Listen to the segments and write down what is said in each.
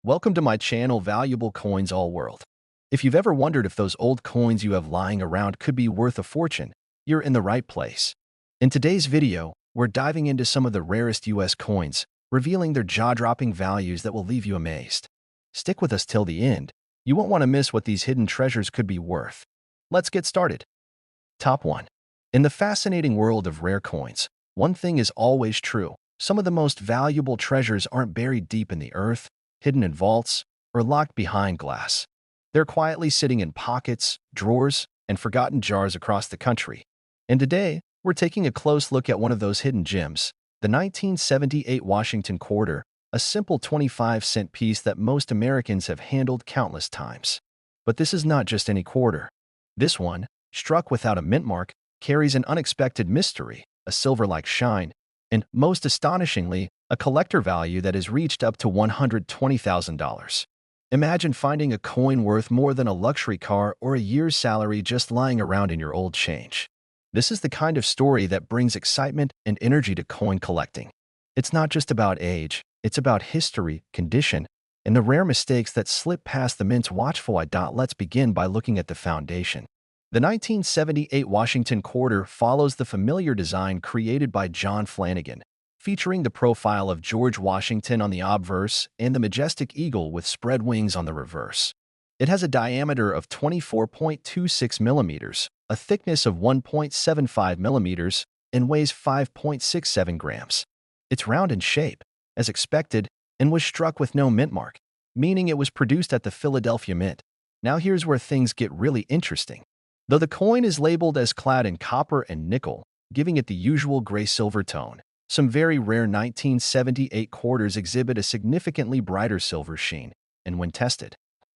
Welcome to my channel, Valuable Coins All World. If you've ever wondered if those old coins you have lying around could be worth a fortune, you're in the right place. In today's video, we're diving into some of the rarest US coins, revealing their jaw-dropping values that will leave you amazed. Stick with us till the end. You won't want to miss what these hidden treasures could be worth. Let's get started. Top 1. In the fascinating world of rare coins, one thing is always true. Some of the most valuable treasures aren't buried deep in the earth, hidden in vaults, or locked behind glass. They're quietly sitting in pockets, drawers, and forgotten jars across the country. And today, we're taking a close look at one of those hidden gems, the 1978 Washington quarter, a simple 25-cent piece that most Americans have handled countless times. But this is not just any quarter. This one, struck without a mint mark, carries an unexpected mystery, a silver-like shine, and, most astonishingly, a collector value that has reached up to $120,000. Imagine finding a coin worth more than a luxury car or a year's salary just lying around in your old change. This is the kind of story that brings excitement and energy to coin collecting. It's not just about age, it's about history, condition, and the rare mistakes that slip past the mint's watchful eye. Let's begin by looking at the foundation. The 1978 Washington quarter follows the familiar design created by John Flanagan, featuring the profile of George Washington on the obverse and the majestic eagle with spread wings on the reverse. It has a diameter of 24.26 millimeters, a thickness of 1.75 millimeters, and weighs 5.67 grams. It's round in shape, as expected, and was struck with no mint mark, meaning it was produced at the Philadelphia Mint. Now here's where things get really interesting. Though the coin is labeled as clad in copper and nickel, giving it the usual gray-silver tone, some very rare 1978 quarters exhibit a significantly brighter silver sheen, and when tested,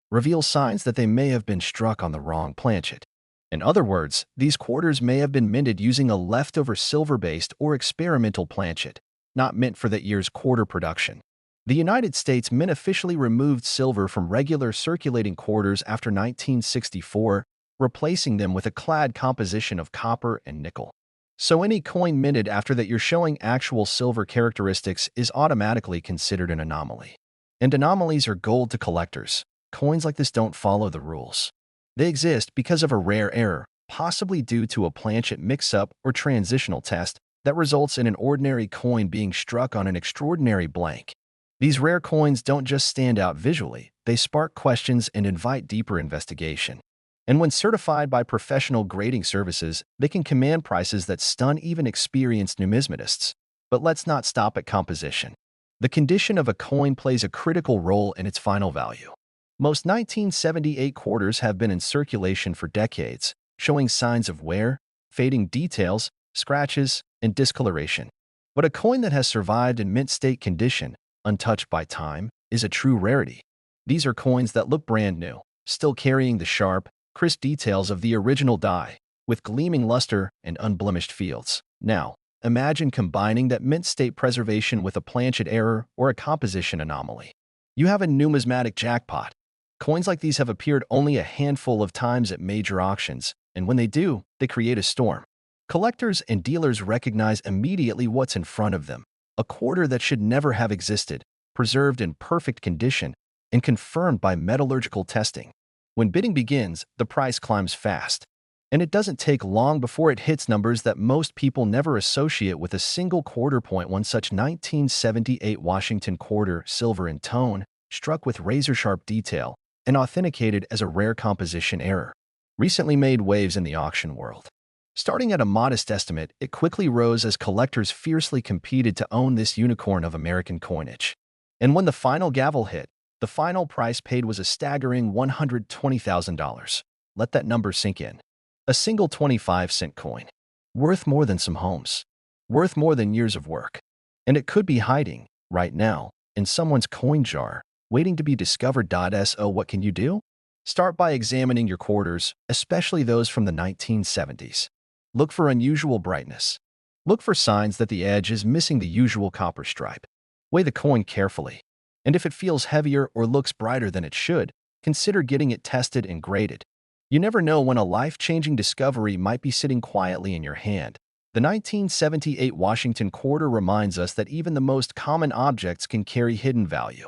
reveal signs that they may have been struck on the wrong planchet. In other words, these quarters may have been minted using a leftover silver-based or experimental planchet, not meant for that year's quarter production. The United States Mint officially removed silver from regular circulating quarters after 1964, replacing them with a clad composition of copper and nickel. So any coin minted after that year showing actual silver characteristics is automatically considered an anomaly. And anomalies are gold to collectors. Coins like this don't follow the rules. They exist because of a rare error, possibly due to a planchet mix-up or transitional test, that results in an ordinary coin being struck on an extraordinary blank. These rare coins don't just stand out visually, they spark questions and invite deeper investigation. And when certified by professional grading services, they can command prices that stun even experienced numismatists. But let's not stop at composition. The condition of a coin plays a critical role in its final value. Most 1978 quarters have been in circulation for decades, showing signs of wear, fading details, scratches, and discoloration. But a coin that has survived in mint state condition, untouched by time, is a true rarity. These are coins that look brand new, still carrying the sharp, crisp details of the original die, with gleaming luster and unblemished fields. Now, imagine combining that mint state preservation with a planchet error or a composition anomaly. You have a numismatic jackpot. Coins like these have appeared only a handful of times at major auctions, and when they do, they create a storm. Collectors and dealers recognize immediately what's in front of them, a quarter that should never have existed, preserved in perfect condition, and confirmed by metallurgical testing. When bidding begins, the price climbs fast, and it doesn't take long before it hits numbers that most people never associate with a single quarter. One such 1978 Washington quarter, silver in tone, struck with razor-sharp detail, and authenticated as a rare composition error, recently made waves in the auction world. Starting at a modest estimate, it quickly rose as collectors fiercely competed to own this unicorn of American coinage. And when the final gavel hit, the final price paid was a staggering $120,000. Let that number sink in. A single 25-cent coin. Worth more than some homes. Worth more than years of work. And it could be hiding, right now, in someone's coin jar, waiting to be discovered. So what can you do? Start by examining your quarters, especially those from the 1970s. Look for unusual brightness. Look for signs that the edge is missing the usual copper stripe. Weigh the coin carefully. And if it feels heavier or looks brighter than it should, consider getting it tested and graded. You never know when a life-changing discovery might be sitting quietly in your hand. The 1978 Washington quarter reminds us that even the most common objects can carry hidden value.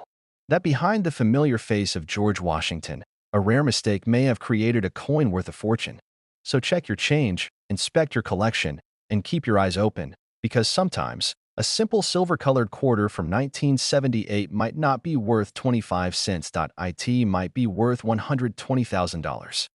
That behind the familiar face of George Washington, a rare mistake may have created a coin worth a fortune. So check your change, inspect your collection, and keep your eyes open, because sometimes a simple silver-colored quarter from 1978 might not be worth 25 cents. It might be worth $120,000.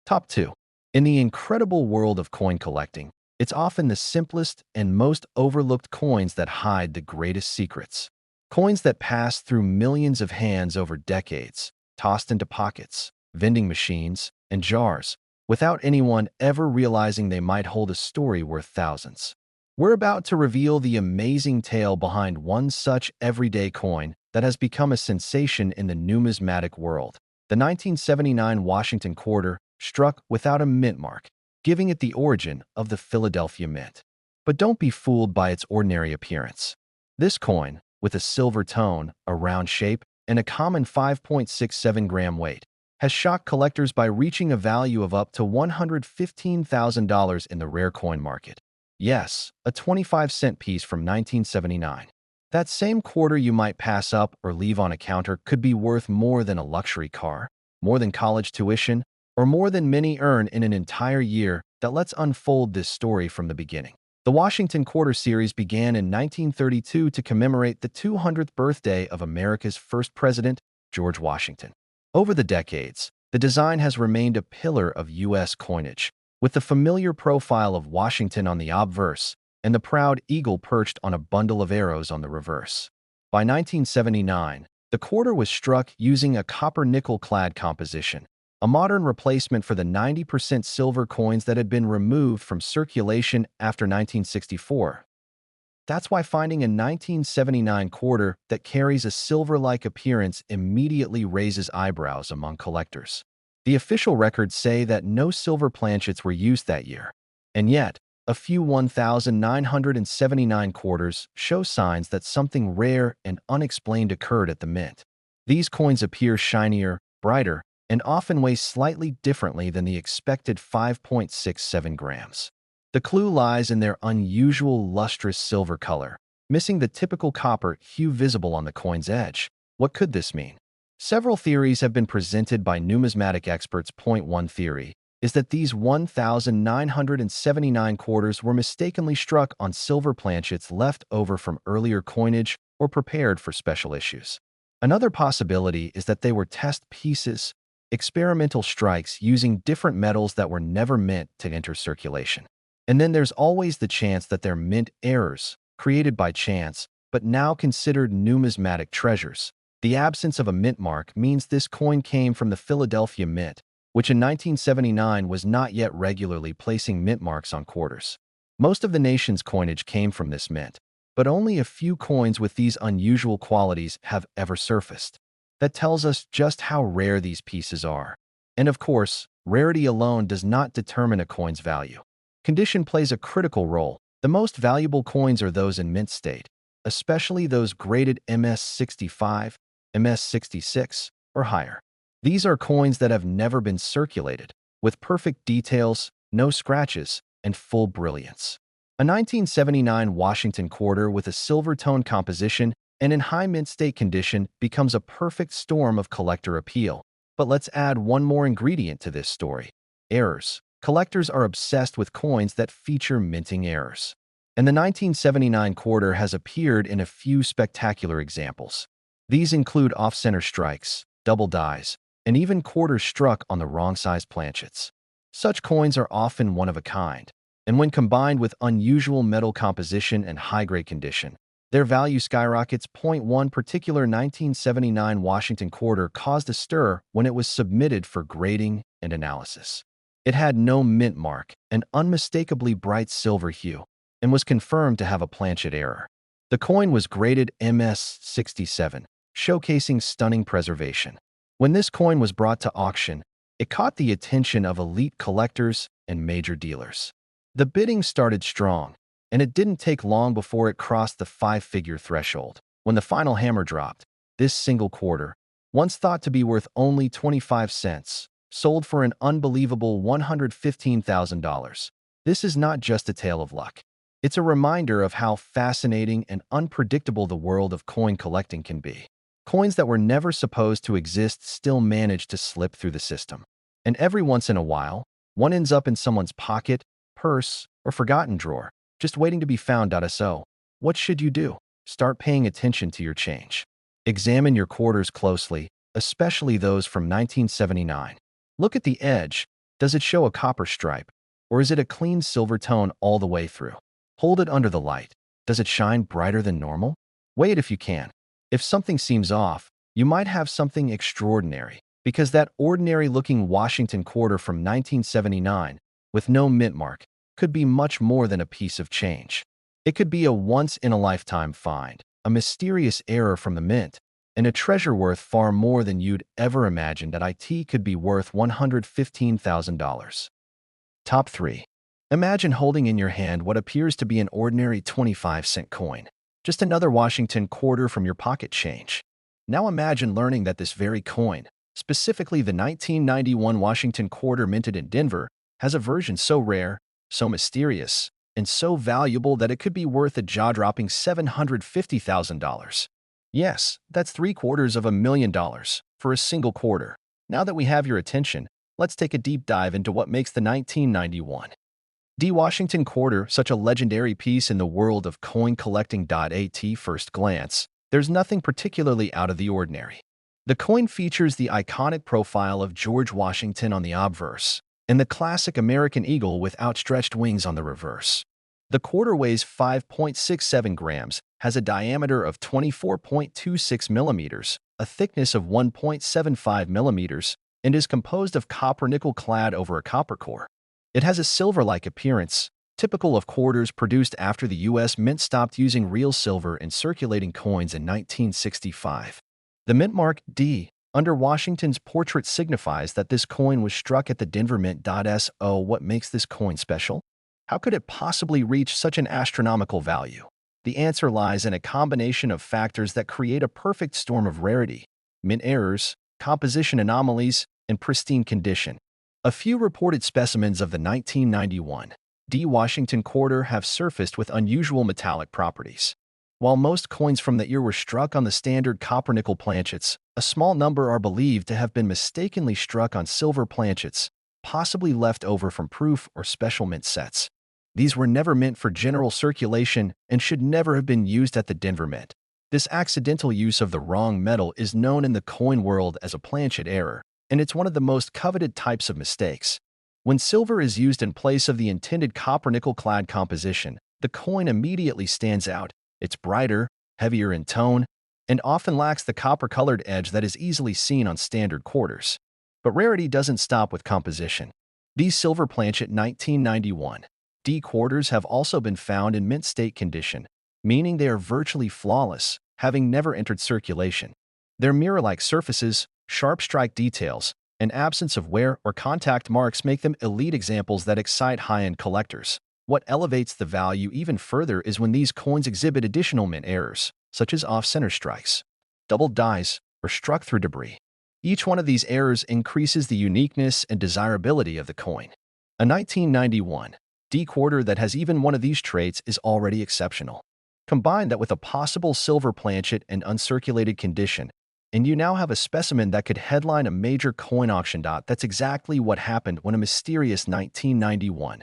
Top 2. In the incredible world of coin collecting, it's often the simplest and most overlooked coins that hide the greatest secrets. Coins that pass through millions of hands over decades, tossed into pockets, vending machines, and jars, without anyone ever realizing they might hold a story worth thousands. We're about to reveal the amazing tale behind one such everyday coin that has become a sensation in the numismatic world. The 1979 Washington quarter, struck without a mint mark, giving it the origin of the Philadelphia Mint. But don't be fooled by its ordinary appearance. This coin, with a silver tone, a round shape, and a common 5.67-gram weight, has shocked collectors by reaching a value of up to $115,000 in the rare coin market. Yes, a 25-cent piece from 1979. That same quarter you might pass up or leave on a counter could be worth more than a luxury car, more than college tuition, or more than many earn in an entire year. Let's unfold this story from the beginning. The Washington Quarter Series began in 1932 to commemorate the 200th birthday of America's first president, George Washington. Over the decades, the design has remained a pillar of U.S. coinage, with the familiar profile of Washington on the obverse and the proud eagle perched on a bundle of arrows on the reverse. By 1979, the quarter was struck using a copper-nickel-clad composition, a modern replacement for the 90% silver coins that had been removed from circulation after 1964. That's why finding a 1979 quarter that carries a silver-like appearance immediately raises eyebrows among collectors. The official records say that no silver planchets were used that year, and yet, a few 1,979 quarters show signs that something rare and unexplained occurred at the mint. These coins appear shinier, brighter, and often weigh slightly differently than the expected 5.67 grams. The clue lies in their unusual lustrous silver color, missing the typical copper hue visible on the coin's edge. What could this mean? Several theories have been presented by numismatic experts. Point one theory is that these 1,979 quarters were mistakenly struck on silver planchets left over from earlier coinage or prepared for special issues. Another possibility is that they were test pieces, experimental strikes using different metals that were never meant to enter circulation. And then there's always the chance that they're mint errors, created by chance, but now considered numismatic treasures. The absence of a mint mark means this coin came from the Philadelphia Mint, which in 1979 was not yet regularly placing mint marks on quarters. Most of the nation's coinage came from this mint, but only a few coins with these unusual qualities have ever surfaced. That tells us just how rare these pieces are. And of course, rarity alone does not determine a coin's value. Condition plays a critical role. The most valuable coins are those in mint state, especially those graded MS65, MS66, or higher. These are coins that have never been circulated, with perfect details, no scratches, and full brilliance. A 1979 Washington quarter with a silver tone composition and in high mint state condition becomes a perfect storm of collector appeal. But let's add one more ingredient to this story: errors. Collectors are obsessed with coins that feature minting errors. And the 1979 quarter has appeared in a few spectacular examples. These include off-center strikes, double dies, and even quarters struck on the wrong-sized planchets. Such coins are often one of a kind, and when combined with unusual metal composition and high-grade condition, their value skyrockets. Point one particular 1979 Washington quarter caused a stir when it was submitted for grading and analysis. It had no mint mark, an unmistakably bright silver hue, and was confirmed to have a planchet error. The coin was graded MS67, showcasing stunning preservation. When this coin was brought to auction, it caught the attention of elite collectors and major dealers. The bidding started strong, and it didn't take long before it crossed the five-figure threshold. When the final hammer dropped, this single quarter, once thought to be worth only 25 cents, sold for an unbelievable $115,000. This is not just a tale of luck. It's a reminder of how fascinating and unpredictable the world of coin collecting can be. Coins that were never supposed to exist still manage to slip through the system. And every once in a while, one ends up in someone's pocket, purse, or forgotten drawer, just waiting to be found. So, what should you do? Start paying attention to your change. Examine your quarters closely, especially those from 1979. Look at the edge. Does it show a copper stripe? Or is it a clean silver tone all the way through? Hold it under the light. Does it shine brighter than normal? Weigh it if you can. If something seems off, you might have something extraordinary, because that ordinary-looking Washington quarter from 1979, with no mint mark, could be much more than a piece of change. It could be a once-in-a-lifetime find, a mysterious error from the mint, and a treasure worth far more than you'd ever imagined. It could be worth $115,000. Top 3. Imagine holding in your hand what appears to be an ordinary 25-cent coin, just another Washington quarter from your pocket change. Now imagine learning that this very coin, specifically the 1991 Washington quarter minted in Denver, has a version so rare, so mysterious, and so valuable that it could be worth a jaw-dropping $750,000. Yes, that's $750,000 for a single quarter. Now that we have your attention, let's take a deep dive into what makes the 1991 Washington quarter such a legendary piece in the world of coin collecting. At first glance, there's nothing particularly out of the ordinary. The coin features the iconic profile of George Washington on the obverse, and the classic American eagle with outstretched wings on the reverse. The quarter weighs 5.67 grams, has a diameter of 24.26 millimeters, a thickness of 1.75 millimeters, and is composed of copper nickel clad over a copper core. It has a silver-like appearance, typical of quarters produced after the U.S. Mint stopped using real silver in circulating coins in 1965. The mint mark D under Washington's portrait signifies that this coin was struck at the Denver Mint. So, what makes this coin special? How could it possibly reach such an astronomical value? The answer lies in a combination of factors that create a perfect storm of rarity: mint errors, composition anomalies, and pristine condition. A few reported specimens of the 1991 Washington quarter have surfaced with unusual metallic properties. While most coins from the year were struck on the standard copper-nickel planchets, a small number are believed to have been mistakenly struck on silver planchets, possibly left over from proof or special mint sets. These were never meant for general circulation and should never have been used at the Denver Mint. This accidental use of the wrong metal is known in the coin world as a planchet error, and it's one of the most coveted types of mistakes. When silver is used in place of the intended copper-nickel clad composition, the coin immediately stands out. It's brighter, heavier in tone, and often lacks the copper-colored edge that is easily seen on standard quarters. But rarity doesn't stop with composition. These silver planchet 1991 quarters have also been found in mint state condition, meaning they are virtually flawless, having never entered circulation. Their mirror-like surfaces, sharp strike details, and absence of wear or contact marks make them elite examples that excite high-end collectors. What elevates the value even further is when these coins exhibit additional mint errors, such as off-center strikes, doubled dies, or struck through debris. Each one of these errors increases the uniqueness and desirability of the coin. A 1991 quarter that has even one of these traits is already exceptional. Combine that with a possible silver planchet and uncirculated condition, and you now have a specimen that could headline a major coin auction. That's exactly what happened when a mysterious 1991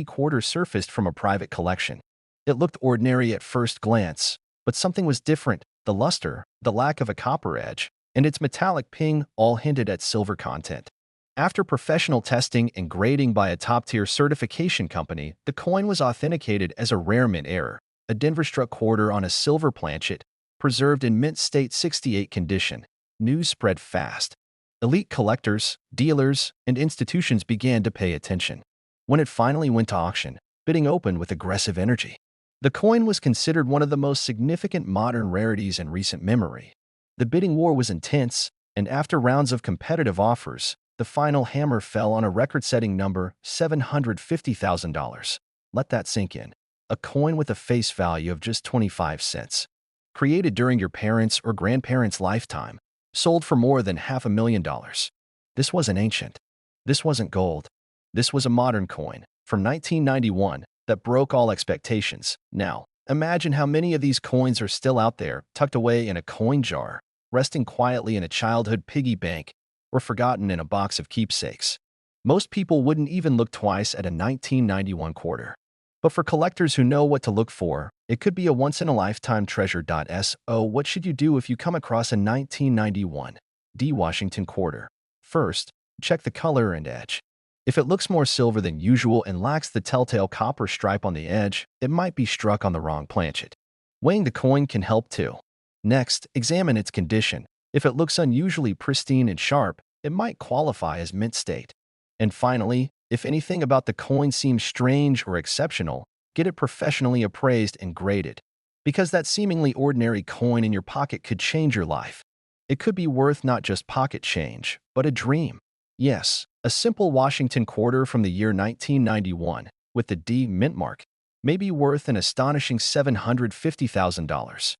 quarter surfaced from a private collection. It looked ordinary at first glance, but something was different. The luster, the lack of a copper edge, and its metallic ping all hinted at silver content. After professional testing and grading by a top-tier certification company, the coin was authenticated as a rare mint error, a Denver-struck quarter on a silver planchet, preserved in mint state 68 condition. News spread fast. Elite collectors, dealers, and institutions began to pay attention. When it finally went to auction, bidding opened with aggressive energy. The coin was considered one of the most significant modern rarities in recent memory. The bidding war was intense, and after rounds of competitive offers, the final hammer fell on a record-setting number: $750,000. Let that sink in. A coin with a face value of just 25 cents. Created during your parents' or grandparents' lifetime, sold for more than $500,000. This wasn't ancient. This wasn't gold. This was a modern coin from 1991 that broke all expectations. Now, imagine how many of these coins are still out there, tucked away in a coin jar, resting quietly in a childhood piggy bank, or forgotten in a box of keepsakes. Most people wouldn't even look twice at a 1991 quarter. But for collectors who know what to look for, it could be a once-in-a-lifetime treasure. So, what should you do if you come across a 1991 D Washington quarter? First, check the color and edge. If it looks more silver than usual and lacks the telltale copper stripe on the edge, it might be struck on the wrong planchet. Weighing the coin can help too. Next, examine its condition. If it looks unusually pristine and sharp, it might qualify as mint state. And finally, if anything about the coin seems strange or exceptional, get it professionally appraised and graded. Because that seemingly ordinary coin in your pocket could change your life. It could be worth not just pocket change, but a dream. Yes, a simple Washington quarter from the year 1991, with the D mint mark, may be worth an astonishing $750,000.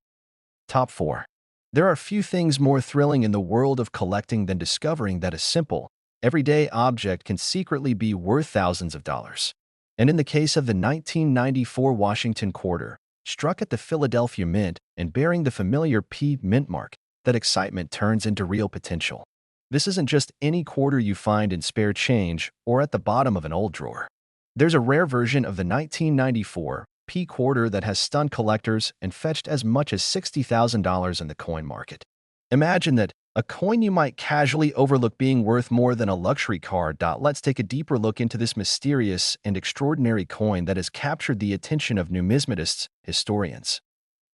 Top 4. There are few things more thrilling in the world of collecting than discovering that a simple, everyday object can secretly be worth thousands of dollars. And in the case of the 1994 Washington quarter, struck at the Philadelphia Mint and bearing the familiar P mint mark, that excitement turns into real potential. This isn't just any quarter you find in spare change or at the bottom of an old drawer. There's a rare version of the 1994 P quarter that has stunned collectors and fetched as much as $60,000 in the coin market. Imagine that, a coin you might casually overlook being worth more than a luxury car. Let's take a deeper look into this mysterious and extraordinary coin that has captured the attention of numismatists, historians,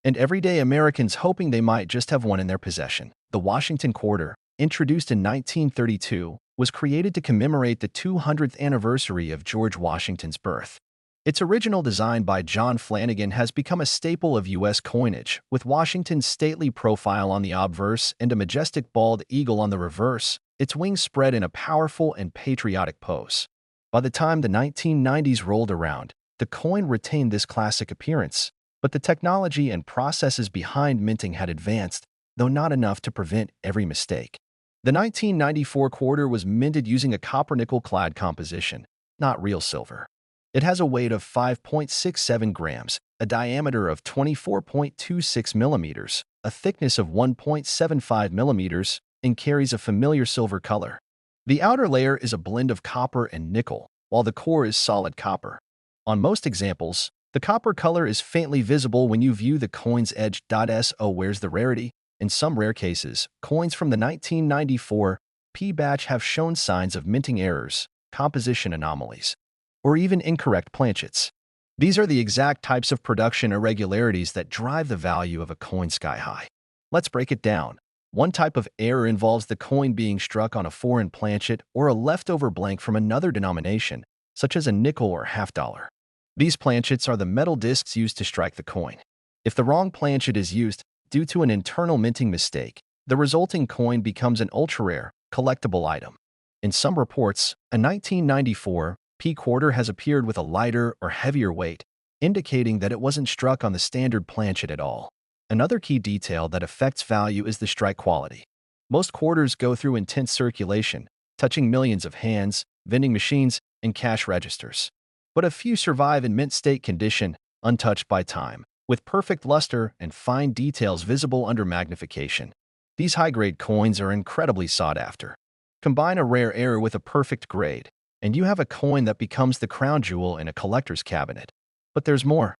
and everyday Americans hoping they might just have one in their possession. The Washington quarter, introduced in 1932, was created to commemorate the 200th anniversary of George Washington's birth. Its original design by John Flanagan has become a staple of U.S. coinage, with Washington's stately profile on the obverse and a majestic bald eagle on the reverse, its wings spread in a powerful and patriotic pose. By the time the 1990s rolled around, the coin retained this classic appearance, but the technology and processes behind minting had advanced, though not enough to prevent every mistake. The 1994 quarter was minted using a copper-nickel clad composition, not real silver. It has a weight of 5.67 grams, a diameter of 24.26 millimeters, a thickness of 1.75 millimeters, and carries a familiar silver color. The outer layer is a blend of copper and nickel, while the core is solid copper. On most examples, the copper color is faintly visible when you view the coin's edge. So where's the rarity? In some rare cases, coins from the 1994 P batch have shown signs of minting errors, composition anomalies, or even incorrect planchets. These are the exact types of production irregularities that drive the value of a coin sky high. Let's break it down. One type of error involves the coin being struck on a foreign planchet or a leftover blank from another denomination, such as a nickel or half dollar. These planchets are the metal discs used to strike the coin. If the wrong planchet is used, due to an internal minting mistake, the resulting coin becomes an ultra-rare, collectible item. In some reports, a 1994 P quarter has appeared with a lighter or heavier weight, indicating that it wasn't struck on the standard planchet at all. Another key detail that affects value is the strike quality. Most quarters go through intense circulation, touching millions of hands, vending machines, and cash registers. But a few survive in mint state condition, untouched by time, with perfect luster and fine details visible under magnification. These high-grade coins are incredibly sought after. Combine a rare error with a perfect grade, and you have a coin that becomes the crown jewel in a collector's cabinet. But there's more.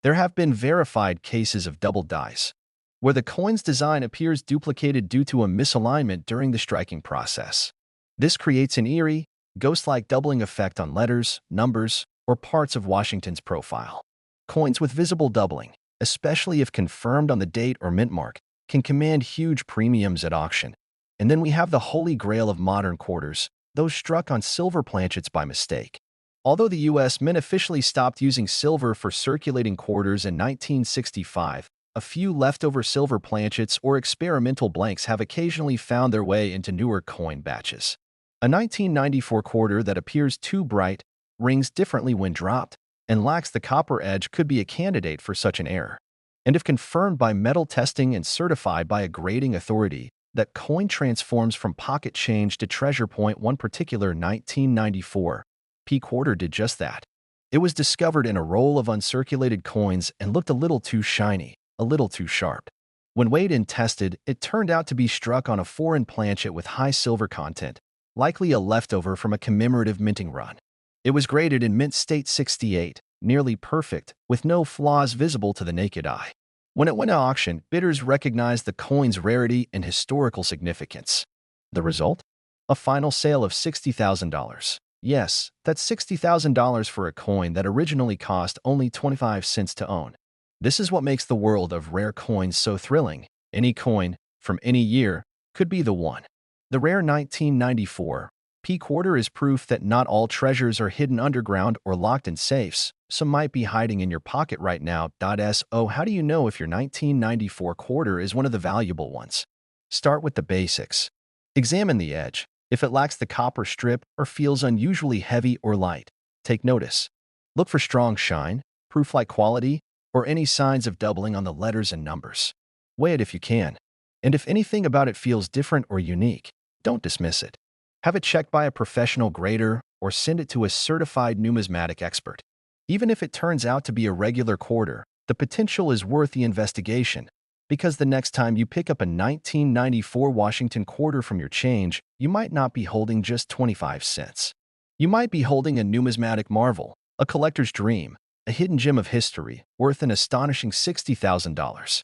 There have been verified cases of double dice, where the coin's design appears duplicated due to a misalignment during the striking process. This creates an eerie, ghost-like doubling effect on letters, numbers, or parts of Washington's profile. Coins with visible doubling, especially if confirmed on the date or mint mark, can command huge premiums at auction. And then we have the holy grail of modern quarters, those struck on silver planchets by mistake. Although the U.S. Mint officially stopped using silver for circulating quarters in 1965, a few leftover silver planchets or experimental blanks have occasionally found their way into newer coin batches. A 1994 quarter that appears too bright, rings differently when dropped, and lacks the copper edge could be a candidate for such an error. And if confirmed by metal testing and certified by a grading authority, that coin transforms from pocket change to treasure. One particular 1994 P quarter did just that. It was discovered in a roll of uncirculated coins and looked a little too shiny, a little too sharp. When weighed and tested, it turned out to be struck on a foreign planchet with high silver content, likely a leftover from a commemorative minting run. It was graded in mint state 68, nearly perfect, with no flaws visible to the naked eye. When it went to auction, bidders recognized the coin's rarity and historical significance. The result? A final sale of $60,000. Yes, that's $60,000 for a coin that originally cost only 25 cents to own. This is what makes the world of rare coins so thrilling. Any coin, from any year, could be the one. The rare 1994 P quarter is proof that not all treasures are hidden underground or locked in safes. Some might be hiding in your pocket right now. So how do you know if your 1994 quarter is one of the valuable ones? Start with the basics. Examine the edge. If it lacks the copper strip or feels unusually heavy or light, take notice. Look for strong shine, proof-like quality, or any signs of doubling on the letters and numbers. Weigh it if you can. And if anything about it feels different or unique, don't dismiss it. Have it checked by a professional grader or send it to a certified numismatic expert. Even if it turns out to be a regular quarter, the potential is worth the investigation, because the next time you pick up a 1994 Washington quarter from your change, you might not be holding just 25 cents. You might be holding a numismatic marvel, a collector's dream, a hidden gem of history worth an astonishing $60,000.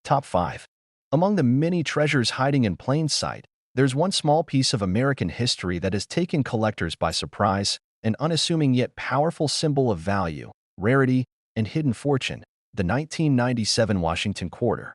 Top 5. Among the many treasures hiding in plain sight, there's one small piece of American history that has taken collectors by surprise, an unassuming yet powerful symbol of value, rarity, and hidden fortune, the 1997 Washington quarter.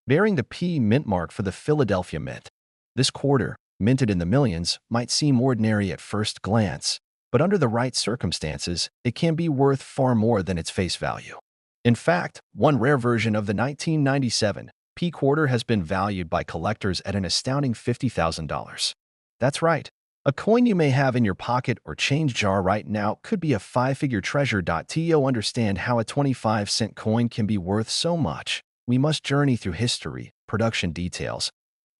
Bearing the P mint mark for the Philadelphia Mint, this quarter, minted in the millions, might seem ordinary at first glance, but under the right circumstances, it can be worth far more than its face value. In fact, one rare version of the 1997 P quarter has been valued by collectors at an astounding $50,000. That's right. A coin you may have in your pocket or change jar right now could be a five-figure treasure. To understand how a 25-cent coin can be worth so much, we must journey through history, production details,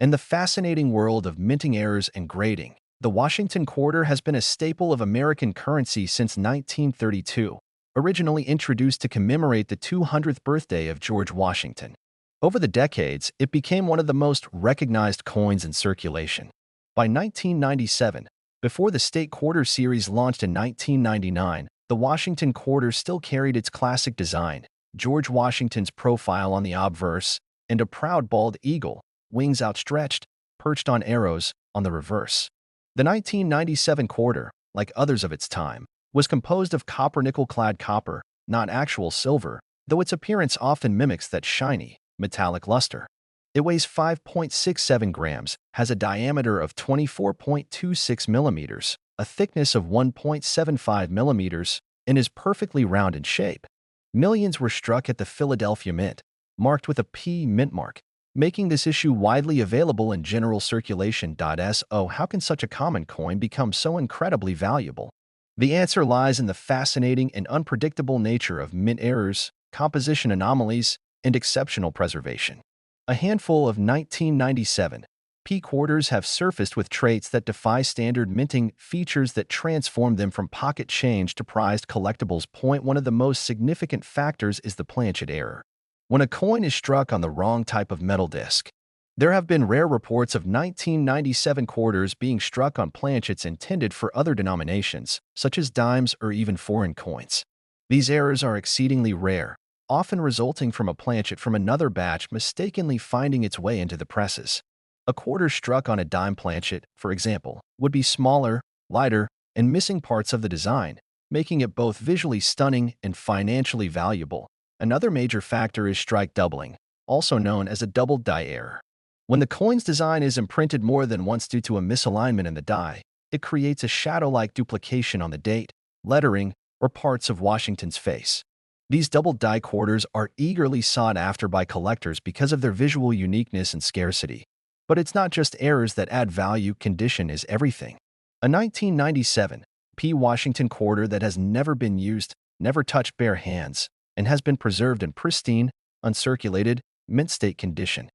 and the fascinating world of minting errors and grading. The Washington quarter has been a staple of American currency since 1932, originally introduced to commemorate the 200th birthday of George Washington. Over the decades, it became one of the most recognized coins in circulation. By 1997, before the state quarter series launched in 1999, the Washington quarter still carried its classic design, George Washington's profile on the obverse, and a proud bald eagle, wings outstretched, perched on arrows, on the reverse. The 1997 quarter, like others of its time, was composed of copper-nickel-clad copper, not actual silver, though its appearance often mimics that shiny, metallic luster. It weighs 5.67 grams, has a diameter of 24.26 millimeters, a thickness of 1.75 millimeters, and is perfectly round in shape. Millions were struck at the Philadelphia Mint, marked with a P mint mark, making this issue widely available in general circulation. So how can such a common coin become so incredibly valuable? The answer lies in the fascinating and unpredictable nature of mint errors, composition anomalies, and exceptional preservation. A handful of 1997 P quarters have surfaced with traits that defy standard minting, features that transform them from pocket change to prized collectibles. One of the most significant factors is the planchet error. When a coin is struck on the wrong type of metal disc, there have been rare reports of 1997 quarters being struck on planchets intended for other denominations, such as dimes or even foreign coins. These errors are exceedingly rare, often resulting from a planchet from another batch mistakenly finding its way into the presses. A quarter struck on a dime planchet, for example, would be smaller, lighter, and missing parts of the design, making it both visually stunning and financially valuable. Another major factor is strike doubling, also known as a double die error. When the coin's design is imprinted more than once due to a misalignment in the die, it creates a shadow-like duplication on the date, lettering, or parts of Washington's face. These double die quarters are eagerly sought after by collectors because of their visual uniqueness and scarcity. But it's not just errors that add value, condition is everything. A 1997 P Washington quarter that has never been used, never touched bare hands, and has been preserved in pristine, uncirculated, mint state condition.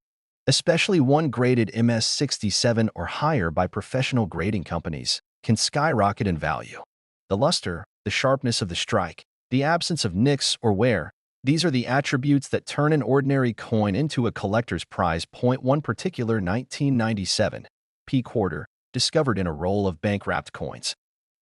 Especially one graded MS-67 or higher by professional grading companies, can skyrocket in value. The luster, the sharpness of the strike, the absence of nicks or wear, These are the attributes that turn an ordinary coin into a collector's prize. One particular 1997 P quarter discovered in a roll of bank-wrapped coins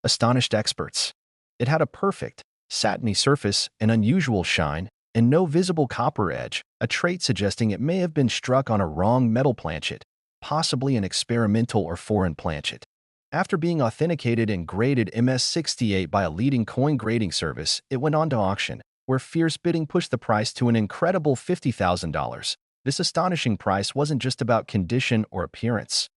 astonished experts. It had a perfect, satiny surface, an unusual shine, and no visible copper edge, a trait suggesting it may have been struck on a wrong metal planchet, possibly an experimental or foreign planchet. After being authenticated and graded MS-68 by a leading coin grading service, it went on to auction, where fierce bidding pushed the price to an incredible $50,000. This astonishing price wasn't just about condition or appearance.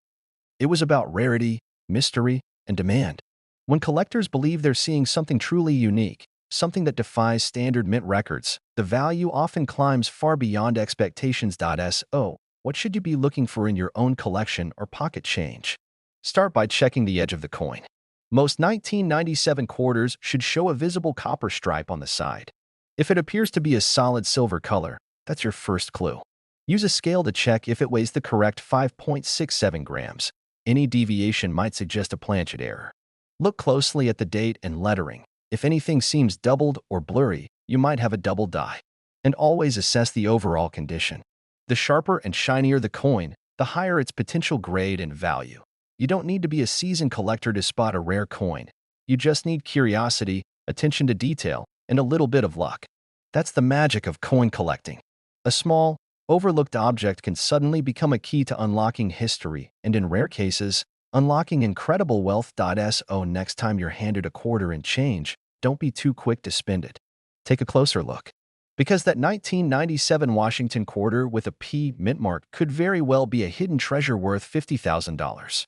It was about rarity, mystery, and demand. When collectors believe they're seeing something truly unique, something that defies standard mint records, the value often climbs far beyond expectations. So, what should you be looking for in your own collection or pocket change? Start by checking the edge of the coin. Most 1997 quarters should show a visible copper stripe on the side. If it appears to be a solid silver color, that's your first clue. Use a scale to check if it weighs the correct 5.67 grams. Any deviation might suggest a planchet error. Look closely at the date and lettering. If anything seems doubled or blurry, you might have a double die. And always assess the overall condition. The sharper and shinier the coin, the higher its potential grade and value. You don't need to be a seasoned collector to spot a rare coin. You just need curiosity, attention to detail, and a little bit of luck. That's the magic of coin collecting. A small, overlooked object can suddenly become a key to unlocking history, and in rare cases, unlocking incredible wealth. So next time you're handed a quarter in change, don't be too quick to spend it. Take a closer look. Because that 1997 Washington quarter with a P mint mark could very well be a hidden treasure worth $50,000.